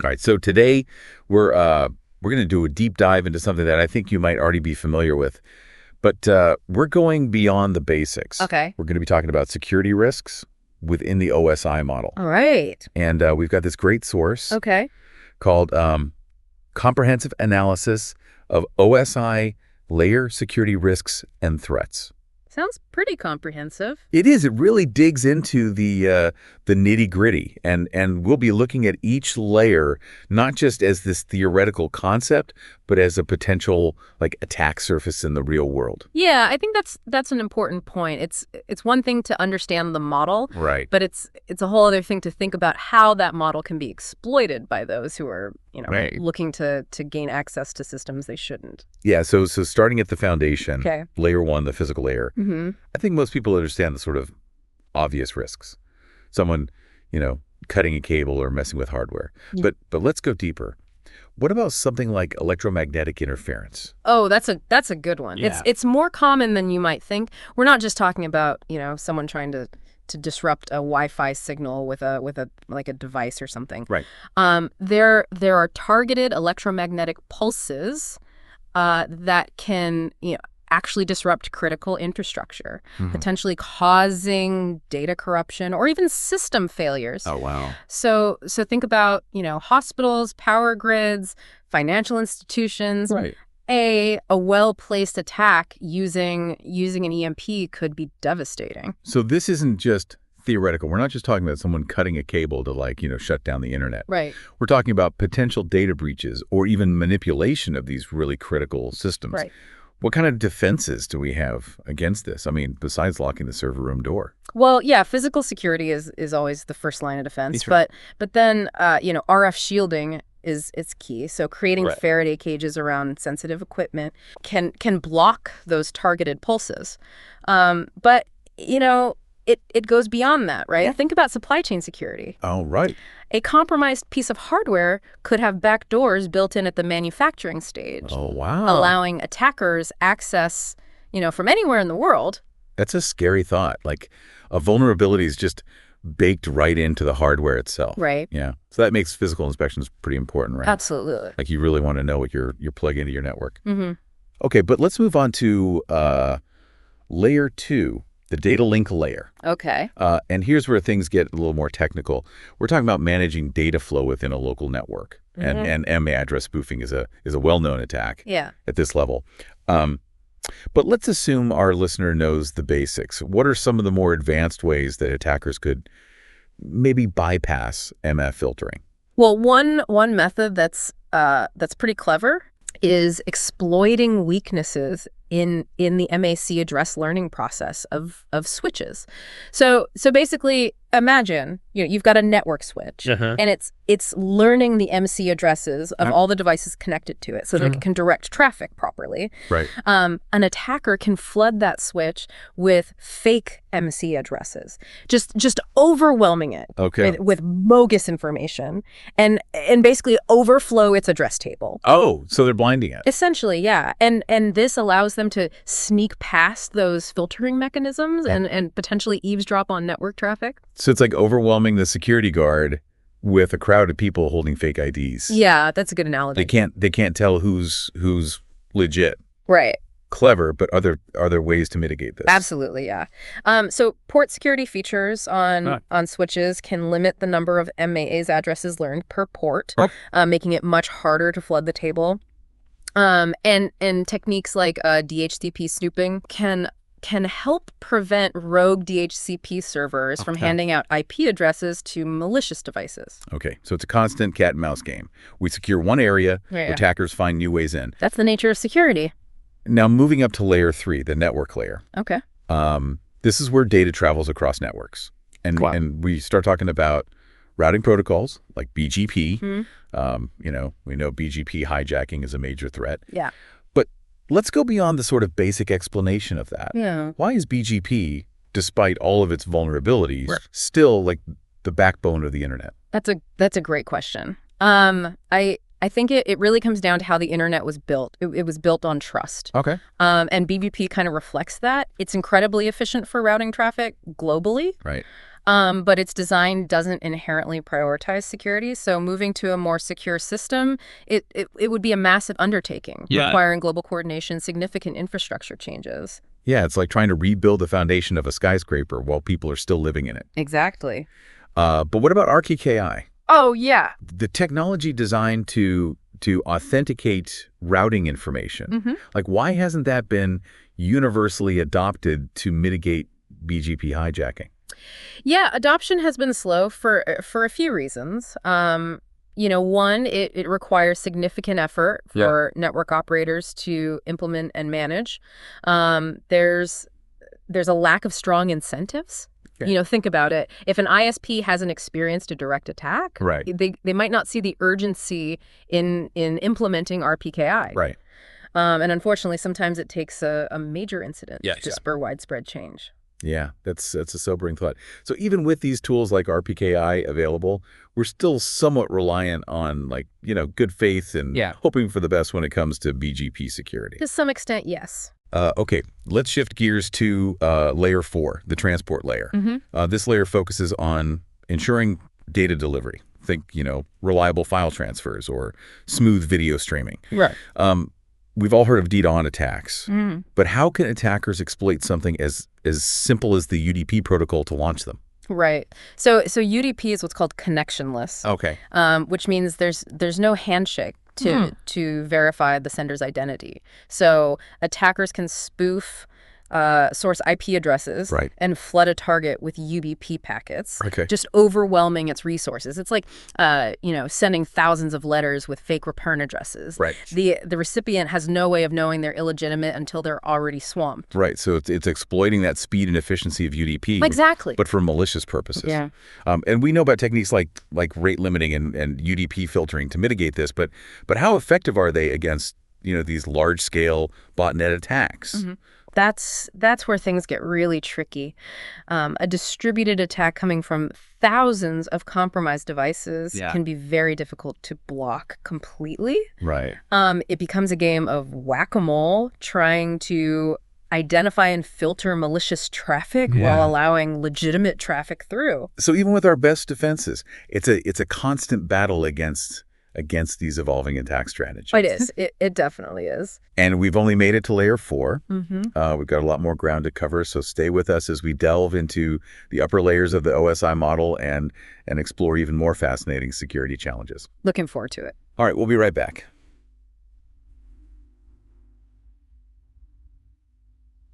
All right, so today we're going to do a deep dive into something that I think you might already be familiar with, but we're going beyond the basics. Okay. We're going to be talking about security risks within the OSI model. All right. And we've got this great source Okay. called Comprehensive Analysis of OSI Layer Security Risks and Threats. Sounds pretty comprehensive. It is. It really digs into the nitty-gritty, and we'll be looking at each layer not just as this theoretical concept, but as a potential attack surface in the real world. Yeah, I think that's an important point. It's one thing to understand the model, Right. but it's a whole other thing to think about how that model can be exploited by those who are, Right. looking to gain access to systems they shouldn't. Yeah. So starting at the foundation, Okay. layer one, the physical layer. Mm-hmm. I think most people understand the sort of obvious risks. Someone, cutting a cable or messing with hardware. Yeah. But let's go deeper. What about something like electromagnetic interference? Oh, that's a good one. Yeah. It's more common than you might think. We're not just talking about, someone trying to disrupt a Wi-Fi signal with a device or something. Right. There are targeted electromagnetic pulses that can, actually disrupt critical infrastructure, potentially causing data corruption or even system failures. Oh, wow. So think about, hospitals, power grids, financial institutions. Right. A well-placed attack using an EMP could be devastating. So this isn't just theoretical. We're not just talking about someone cutting a cable to shut down the internet. Right. We're talking about potential data breaches or even manipulation of these really critical systems. Right. What kind of defenses do we have against this? I mean, besides locking the server room door. Well, yeah, physical security is always the first line of defense, That's right. but then RF shielding is key. So creating Right. Faraday cages around sensitive equipment can block those targeted pulses. But it goes beyond that, right? Yeah. Think about supply chain security. Oh, right. A compromised piece of hardware could have backdoors built in at the manufacturing stage, Oh, wow. allowing attackers access, from anywhere in the world. That's a scary thought. Like a vulnerability is just baked right into the hardware itself. Right. Yeah. So that makes physical inspections pretty important, right? Absolutely. Like you really want to know what you're plugging into your network. Mm-hmm. Okay, but let's move on to layer two, the data link layer. Okay. And here's where things get a little more technical. We're talking about managing data flow within a local network. Mm-hmm. And MA address spoofing is a well-known attack Yeah. at this level. But let's assume our listener knows the basics. What are some of the more advanced ways that attackers could maybe bypass MF filtering? Well, one method that's pretty clever is exploiting weaknesses in the MAC address learning process of switches. So basically, imagine you've got a network switch, and it's learning the MC addresses of all the devices connected to it, so that it can direct traffic properly. Right. An attacker can flood that switch with fake MC addresses, just overwhelming it with bogus information, and basically overflow its address table. Oh, so they're blinding it. Essentially, yeah. And this allows them to sneak past those filtering mechanisms and potentially eavesdrop on network traffic. So it's like overwhelming the security guard with a crowd of people holding fake IDs. Yeah, that's a good analogy. They can't tell who's legit. Right. Clever, but are there ways to mitigate this? Absolutely, yeah. So port security features on switches can limit the number of MAA's addresses learned per port, making it much harder to flood the table. And techniques like DHCP snooping can help prevent rogue DHCP servers from handing out IP addresses to malicious devices. Okay, so it's a constant cat and mouse game. We secure one area, attackers find new ways in. That's the nature of security. Now, moving up to layer 3, the network layer. Okay. This is where data travels across networks. And we start talking about routing protocols like BGP. We know BGP hijacking is a major threat. Yeah. But let's go beyond the sort of basic explanation of that. Yeah. Why is BGP, despite all of its vulnerabilities, still like the backbone of the internet? That's a great question. I think it really comes down to how the internet was built. It was built on trust. Okay. And BGP kind of reflects that. It's incredibly efficient for routing traffic globally. Right. but its design doesn't inherently prioritize security. So moving to a more secure system, it would be a massive undertaking, requiring global coordination, significant infrastructure changes. Yeah, it's like trying to rebuild the foundation of a skyscraper while people are still living in it. Exactly. But what about RKKI? Oh, yeah. The technology designed to authenticate routing information. Like, why hasn't that been universally adopted to mitigate BGP hijacking? Yeah, adoption has been slow for a few reasons. One, it requires significant effort for network operators to implement and manage. There's a lack of strong incentives. Okay. Think about it. If an ISP hasn't experienced a direct attack, Right. they might not see the urgency in implementing RPKI. Right. And unfortunately, sometimes it takes a major incident to spur widespread change. Yeah, that's a sobering thought. So even with these tools like RPKI available, we're still somewhat reliant on good faith and hoping for the best when it comes to BGP security. To some extent, yes. Okay, let's shift gears to layer 4, the transport layer. This layer focuses on ensuring data delivery. Think, reliable file transfers or smooth video streaming. Right. We've all heard of DDoS attacks, but how can attackers exploit something as simple as the UDP protocol to launch them? Right. So UDP is what's called connectionless. Okay. Which means there's no handshake to verify the sender's identity. So attackers can spoof source IP addresses and flood a target with UBP packets, just overwhelming its resources. It's like, sending thousands of letters with fake return addresses. Right. The recipient has no way of knowing they're illegitimate until they're already swamped. Right. So it's exploiting that speed and efficiency of UDP. Exactly. But for malicious purposes. Yeah. And we know about techniques like rate limiting and UDP filtering to mitigate this, but how effective are they against these large-scale botnet attacks? That's where things get really tricky. A distributed attack coming from thousands of compromised devices can be very difficult to block completely. Right. It becomes a game of whack-a-mole, trying to identify and filter malicious traffic while allowing legitimate traffic through. So even with our best defenses, it's a constant battle against these evolving attack strategies. It is. It definitely is. And we've only made it to layer 4. We've got a lot more ground to cover, so stay with us as we delve into the upper layers of the OSI model and explore even more fascinating security challenges. Looking forward to it. All right, we'll be right back.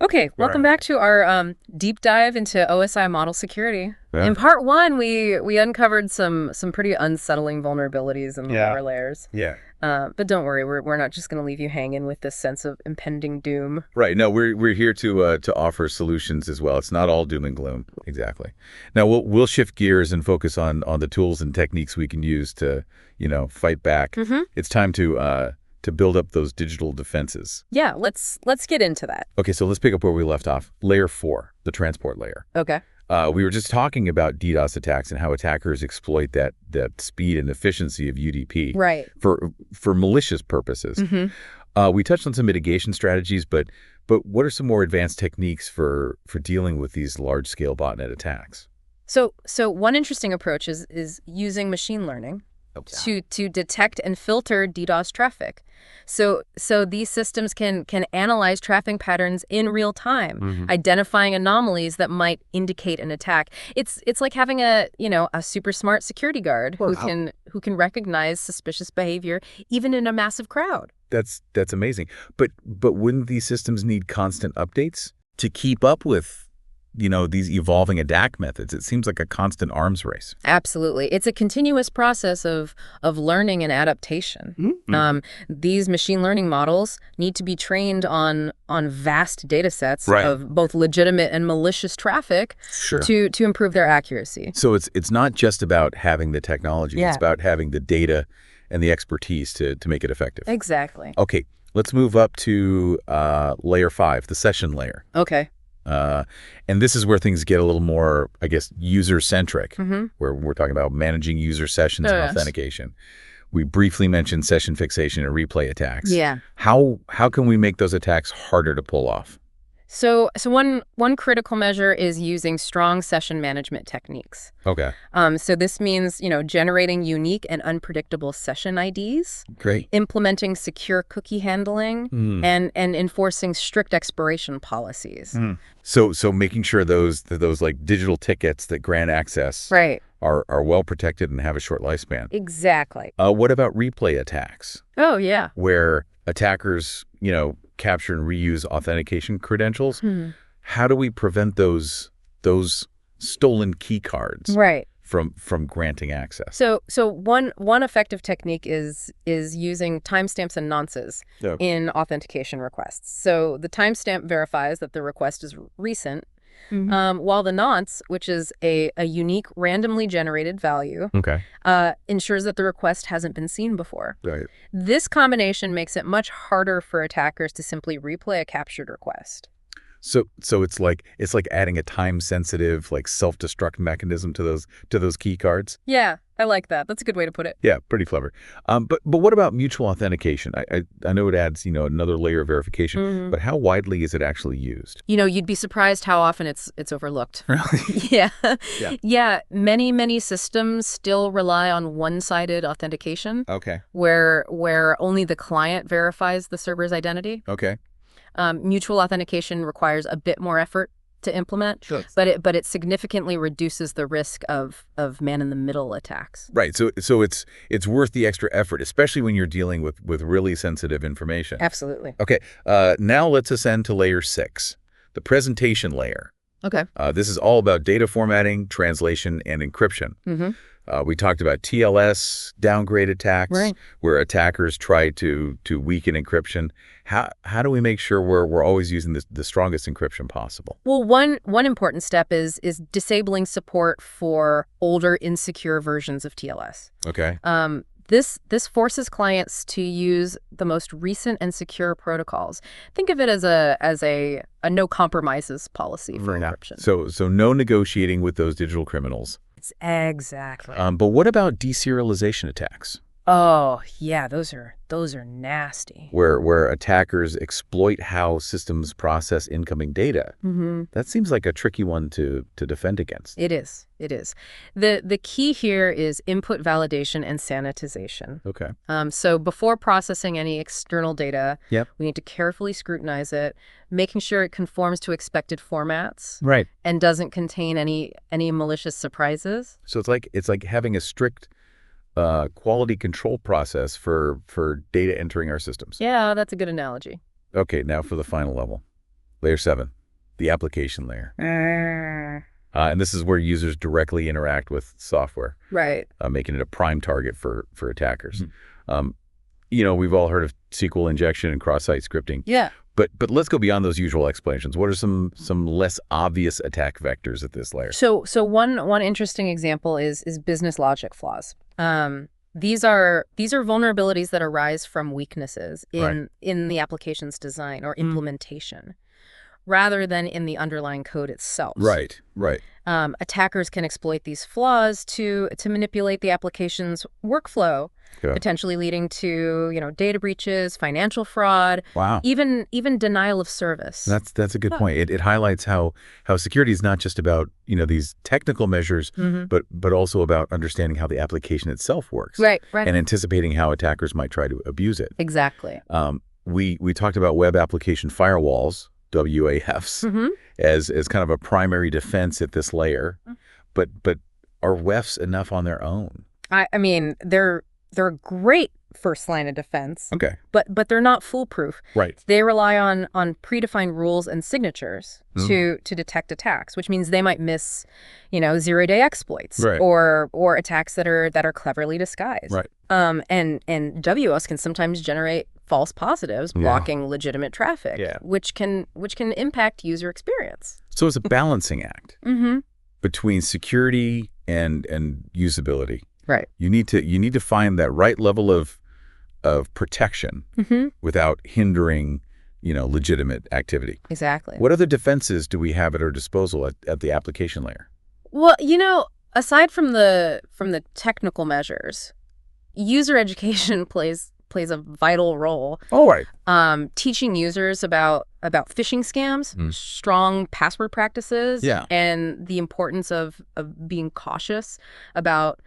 Okay, welcome back to our deep dive into OSI model security. Yeah. In part 1, we uncovered some pretty unsettling vulnerabilities in the lower layers. Yeah. But don't worry, we're not just going to leave you hanging with this sense of impending doom. Right. No, we're here to offer solutions as well. It's not all doom and gloom. Exactly. Now we'll shift gears and focus on the tools and techniques we can use to fight back. It's time to build up those digital defenses. Yeah, let's get into that. Okay, so let's pick up where we left off. Layer 4, the transport layer. Okay. We were just talking about DDoS attacks and how attackers exploit that speed and efficiency of UDP for malicious purposes. We touched on some mitigation strategies, but what are some more advanced techniques for dealing with these large-scale botnet attacks? So one interesting approach is using machine learning to detect and filter DDoS traffic. So these systems can analyze traffic patterns in real time, identifying anomalies that might indicate an attack. It's like having a super smart security guard who can recognize suspicious behavior even in a massive crowd. That's amazing. But wouldn't these systems need constant updates to keep up with these evolving attack methods? It seems like a constant arms race. Absolutely. It's a continuous process of learning and adaptation. These machine learning models need to be trained on vast data sets of both legitimate and malicious traffic to improve their accuracy. So it's not just about having the technology. It's about having the data and the expertise to make it effective. Exactly. Okay, let's move up to layer 5, the session layer. Okay. And this is where things get a little more, I guess, user-centric, where we're talking about managing user sessions and authentication. We briefly mentioned session fixation and replay attacks. Yeah. How can we make those attacks harder to pull off? So one critical measure is using strong session management techniques. Okay. So this means, generating unique and unpredictable session IDs, Great. implementing secure cookie handling, and enforcing strict expiration policies. So making sure those like digital tickets that grant access Right. are well protected and have a short lifespan. Exactly. What about replay attacks, Oh, yeah. where attackers, capture and reuse authentication credentials? How do we prevent those stolen key cards Right. from granting access? So one effective technique is using timestamps and nonces in authentication requests. So the timestamp verifies that the request is recent, while the nonce, which is a unique randomly generated value, ensures that the request hasn't been seen before. Right. This combination makes it much harder for attackers to simply replay a captured request. So it's like adding a time-sensitive, like self-destruct mechanism to those key cards. Yeah, I like that. That's a good way to put it. Yeah, pretty clever. But what about mutual authentication? I know it adds another layer of verification, but how widely is it actually used? You'd be surprised how often it's overlooked. Really? Yeah. Yeah. Yeah. Many systems still rely on one-sided authentication. Okay. Where only the client verifies the server's identity. Okay. Mutual authentication requires a bit more effort to implement, Sure. but it significantly reduces the risk of man-in-the-middle attacks. Right. So it's worth the extra effort, especially when you're dealing with really sensitive information. Absolutely. Okay. Now let's ascend to layer 6, the presentation layer. Okay. This is all about data formatting, translation, and encryption. We talked about TLS downgrade attacks, Right. where attackers try to weaken encryption. How do we make sure we're always using the strongest encryption possible? Well, one important step is disabling support for older, insecure versions of TLS. Okay. This forces clients to use the most recent and secure protocols. Think of it as a no compromises policy for encryption. So no negotiating with those digital criminals. Exactly. But what about deserialization attacks, Oh, yeah, those are nasty. where attackers exploit how systems process incoming data? That seems like a tricky one to defend against. It is. The key here is input validation and sanitization. Okay. So before processing any external data, Yep. we need to carefully scrutinize it, making sure it conforms to expected formats Right. and doesn't contain any malicious surprises. So it's like having a strict quality control process for data entering our systems. Yeah, that's a good analogy. Okay, now for the final level, layer 7, the application layer. And this is where users directly interact with software, Right. making it a prime target for attackers. We've all heard of SQL injection and cross-site scripting. Yeah. But let's go beyond those usual explanations. What are some less obvious attack vectors at this layer? So one interesting example is business logic flaws. These are vulnerabilities that arise from weaknesses in the application's design or implementation, rather than in the underlying code itself. Right. Attackers can exploit these flaws to manipulate the application's workflow, potentially leading to data breaches, financial fraud, Wow. even denial of service. That's a good point. It highlights how security is not just about these technical measures, but also about understanding how the application itself works, Right. and anticipating how attackers might try to abuse it. Exactly. We talked about web application firewalls, WAFs, as kind of a primary defense at this layer, but are WEFs enough on their own? I mean, they're a great first line of defense. Okay. But they're not foolproof. Right. They rely on predefined rules and signatures to detect attacks, which means they might miss, zero-day exploits or attacks that are cleverly disguised. Right. And WS can sometimes generate false positives, blocking legitimate traffic, which can impact user experience. So it's a balancing act between security and usability. Right. You need to find that right level of protection without hindering, legitimate activity. Exactly. What other defenses do we have at our disposal at the application layer? Well, aside from the technical measures, user education plays plays a vital role. All right. Teaching users about phishing scams, strong password practices, and the importance of being cautious about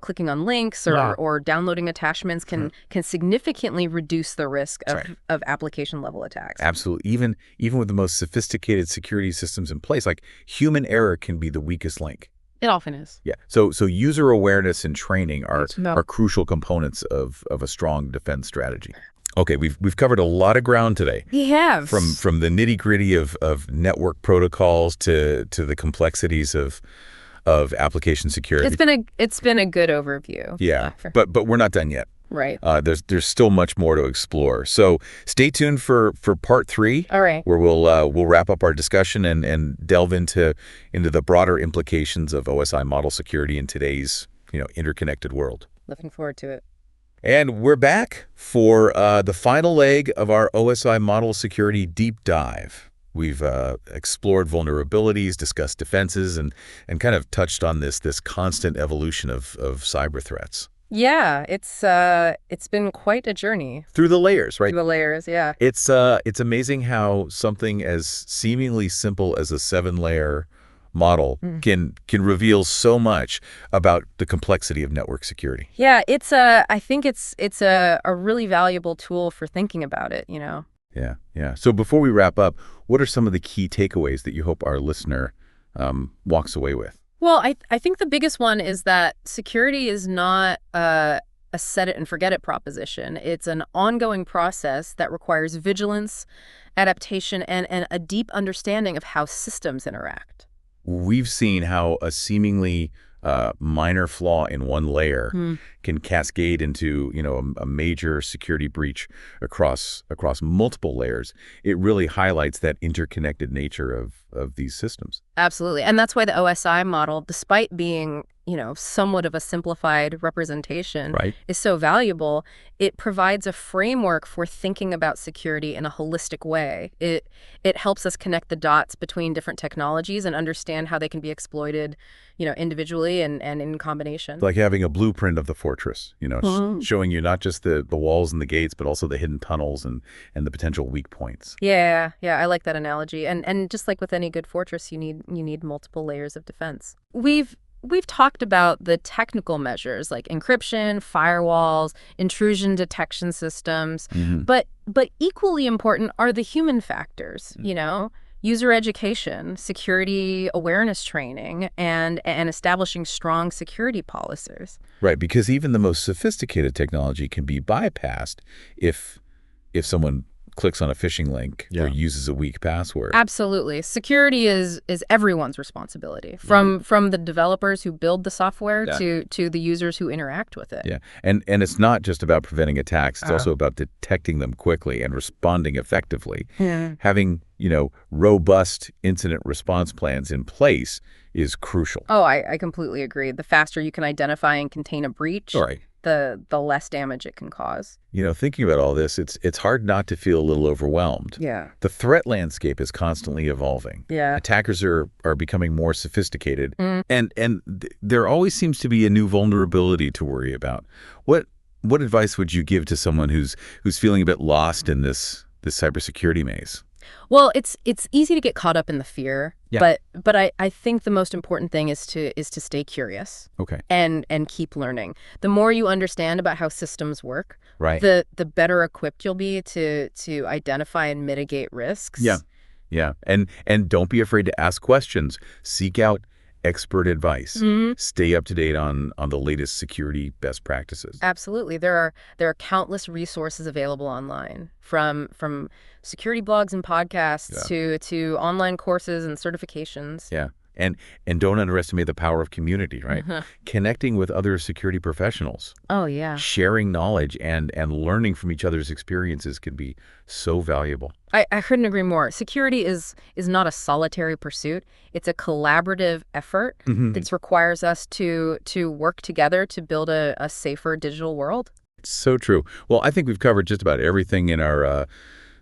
clicking on links or downloading attachments can significantly reduce the risk of application level attacks. Absolutely. Even with the most sophisticated security systems in place, like human error can be the weakest link. It often is. Yeah. So user awareness and training are crucial components of a strong defense strategy. Okay, we've covered a lot of ground today. We have. From the nitty-gritty of network protocols to the complexities of application security. It's been a good overview. Yeah, but we're not done yet. Right. There's still much more to explore. So stay tuned for part 3. All right. Where we'll wrap up our discussion and delve into the broader implications of OSI model security in today's interconnected world. Looking forward to it. And we're back for the final leg of our OSI model security deep dive. We've explored vulnerabilities, discussed defenses, and kind of touched on this constant evolution of cyber threats. Yeah, it's been quite a journey. Through the layers, right? Through the layers, yeah. It's amazing how something as seemingly simple as a 7-layer model can reveal so much about the complexity of network security. Yeah, I think it's a really valuable tool for thinking about it, Yeah. So before we wrap up, what are some of the key takeaways that you hope our listener walks away with? Well, I think the biggest one is that security is not a set it and forget it proposition. It's an ongoing process that requires vigilance, adaptation, and a deep understanding of how systems interact. We've seen how a seemingly minor flaw in one layer can cascade into a major security breach across multiple layers. It really highlights that interconnected nature of these systems. Absolutely. And that's why the OSI model, despite being somewhat of a simplified representation, is so valuable. It provides a framework for thinking about security in a holistic way. It helps us connect the dots between different technologies and understand how they can be exploited, individually and in combination. Like having a blueprint of the fortress, showing you not just the walls and the gates, but also the hidden tunnels and the potential weak points. Yeah, I like that analogy. And just like with any good fortress, you need multiple layers of defense. We've talked about the technical measures like encryption, firewalls, intrusion detection systems, but equally important are the human factors, user education, security awareness training, and establishing strong security policies. Right, because even the most sophisticated technology can be bypassed if someone clicks on a phishing link or uses a weak password. Absolutely. Security is everyone's responsibility, from the developers who build the software to the users who interact with it. Yeah. And it's not just about preventing attacks. It's also about detecting them quickly and responding effectively. Having, robust incident response plans in place is crucial. Oh, I completely agree. The faster you can identify and contain a breach, the less damage it can cause. Thinking about all this, it's hard not to feel a little overwhelmed. Yeah. The threat landscape is constantly evolving. Yeah. Attackers are becoming more sophisticated, and there always seems to be a new vulnerability to worry about. What advice would you give to someone who's feeling a bit lost in this cybersecurity maze? Well, it's easy to get caught up in the fear, but I think the most important thing is to stay curious. Okay. And keep learning. The more you understand about how systems work, the better equipped you'll be to identify and mitigate risks. Yeah. And don't be afraid to ask questions. Seek out expert advice. Stay up to date on the latest security best practices. Absolutely. There are countless resources available online, from security blogs and podcasts to online courses and certifications. Yeah. And don't underestimate the power of community, right? Connecting with other security professionals. Oh, yeah. Sharing knowledge and learning from each other's experiences can be so valuable. I couldn't agree more. Security is not a solitary pursuit. It's a collaborative effort that requires us to work together to build a safer digital world. It's so true. Well, I think we've covered just about everything in our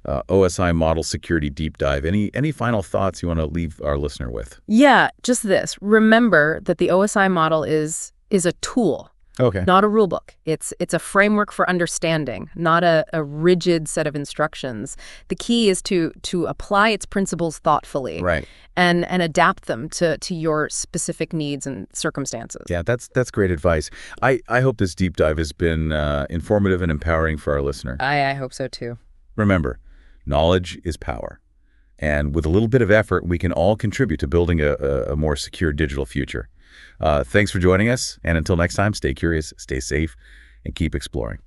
OSI model security deep dive. Any final thoughts you want to leave our listener with? Yeah, just this. Remember that the OSI model is a tool. Okay. not a rule book. It's a framework for understanding, not a rigid set of instructions. The key is to apply its principles thoughtfully Right. and adapt them to your specific needs and circumstances. Yeah, that's great advice. I hope this deep dive has been informative and empowering for our listener. I hope so too. Remember, knowledge is power. And with a little bit of effort, we can all contribute to building a more secure digital future. Thanks for joining us. And until next time, stay curious, stay safe, and keep exploring.